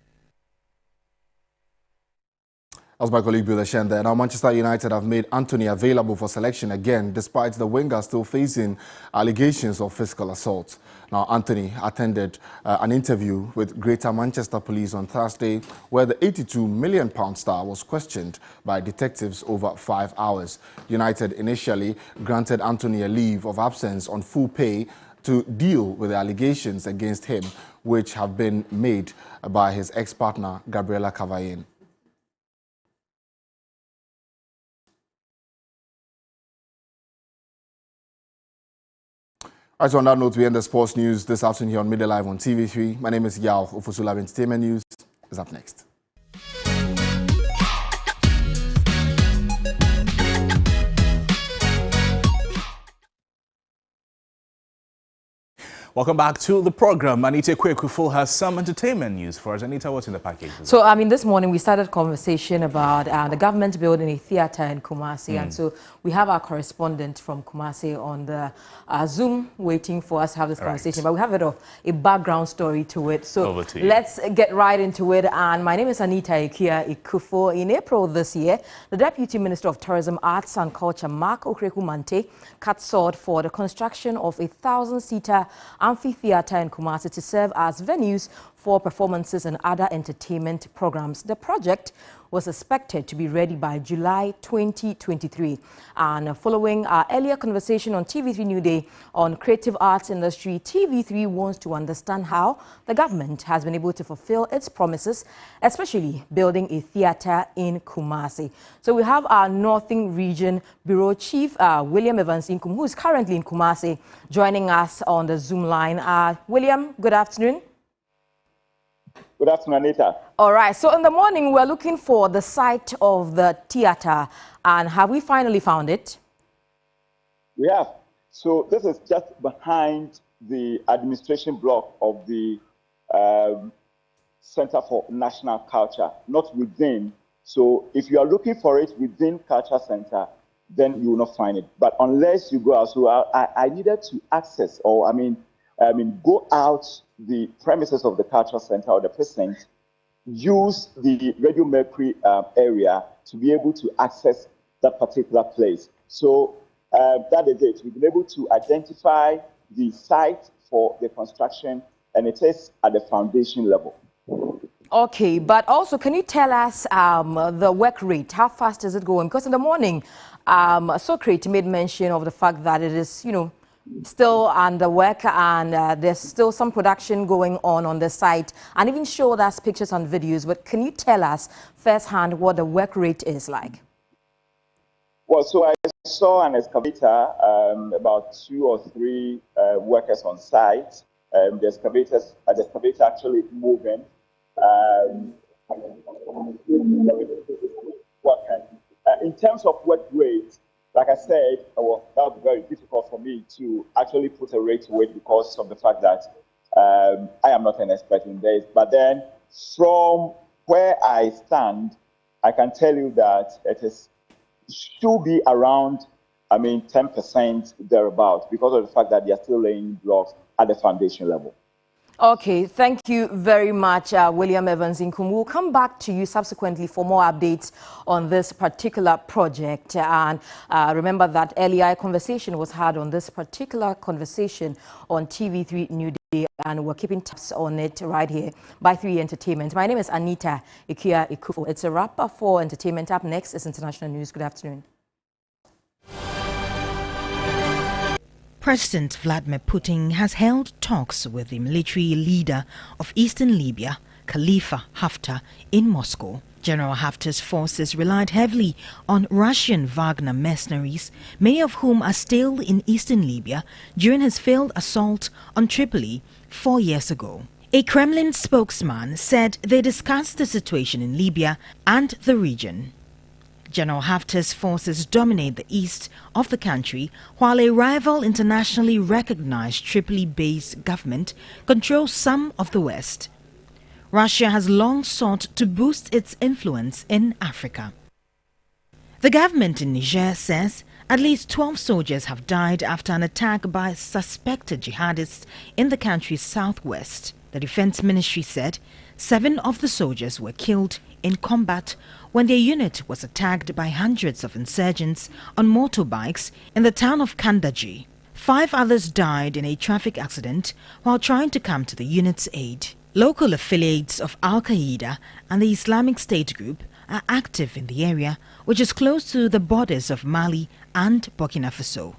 That was my colleague Bill Eshen there. Now, Manchester United have made Anthony available for selection again, despite the winger still facing allegations of physical assault. Now, Anthony attended an interview with Greater Manchester Police on Thursday, where the £82 million star was questioned by detectives over 5 hours. United initially granted Anthony a leave of absence on full pay to deal with the allegations against him, which have been made by his ex-partner, Gabriela Cavayen. Right, so on that note, we end the sports news this afternoon here on Midday Live on TV3. My name is Yao. Ofusula Entertainment News is up next. Welcome back to the program. Anita Kwekufull has some entertainment news for us. Anita, what's in the package? So, this morning we started a conversation about the government building a theatre in Kumasi. And so we have our correspondent from Kumasi on the Zoom waiting for us to have this conversation. But we have a background story to it. So let's get right into it. And my name is Anita Kwekufull. In April this year, the Deputy Minister of Tourism, Arts and Culture, Mark Okreku-Manteh, cut sword for the construction of a 1,000-seater amphitheatre in Kumasi to serve as venues for performances and other entertainment programs. The project was expected to be ready by July 2023. And following our earlier conversation on TV3 New Day on creative arts industry, TV3 wants to understand how the government has been able to fulfill its promises, especially building a theatre in Kumasi. So we have our Northern Region Bureau Chief, William Evans Inkum, who is currently in Kumasi, joining us on the Zoom line. William, good afternoon. Good afternoon, Anita. All right. So in the morning, we're looking for the site of the theatre. And have we finally found it? We have. So this is just behind the administration block of the Center for National Culture, not within. So if you are looking for it within Culture Center, then you will not find it. But unless you go out, so I needed to access, or go out the premises of the Culture Center or the precinct, use the Radio Mercury area to be able to access that particular place. So that is it. We've been able to identify the site for the construction, and it is at the foundation level. Okay, but also, can you tell us the work rate? How fast is it going? Because in the morning, Socrates made mention of the fact that it is, still under work, and there's still some production going on the site, and even showed us pictures and videos. But can you tell us firsthand what the work rate is like? Well, so I saw an excavator, about 2 or 3 workers on site. The excavator actually moving. In terms of work rate, like I said, well, that would be very difficult for me to actually put a rate to it because of the fact that I am not an expert in this. But then from where I stand, I can tell you that should be around, 10% thereabouts, because of the fact that they are still laying blocks at the foundation level. Okay, thank you very much, William Evans Inkum. We'll come back to you subsequently for more updates on this particular project. And remember that earlier a conversation was had on this particular conversation on TV3 New Day, and we're keeping tabs on it right here by 3 Entertainment. My name is Anita Kwekufull. It's a wrap up for entertainment. Up next is international news. Good afternoon. President Vladimir Putin has held talks with the military leader of eastern Libya, Khalifa Haftar, in Moscow. General Haftar's forces relied heavily on Russian Wagner mercenaries, many of whom are still in eastern Libya during his failed assault on Tripoli 4 years ago. A Kremlin spokesman said they discussed the situation in Libya and the region. General Haftar's forces dominate the east of the country, while a rival internationally recognized Tripoli-based government controls some of the west. Russia has long sought to boost its influence in Africa. The government in Niger says at least 12 soldiers have died after an attack by suspected jihadists in the country's southwest. The Defense Ministry said 7 of the soldiers were killed in combat when their unit was attacked by hundreds of insurgents on motorbikes in the town of Kandaji. 5 others died in a traffic accident while trying to come to the unit's aid. Local affiliates of Al-Qaeda and the Islamic State group are active in the area, which is close to the borders of Mali and Burkina Faso.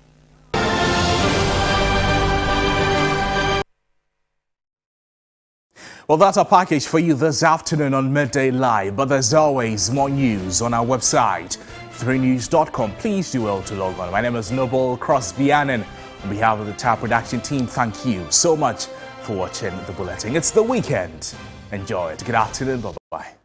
Well, that's our package for you this afternoon on Midday Live. But there's always more news on our website, 3news.com. Please do well to log on. My name is Noble Crosby-Annan. On behalf of the TAP production team, thank you so much for watching the bulletin. It's the weekend. Enjoy it. Good afternoon. Bye-bye.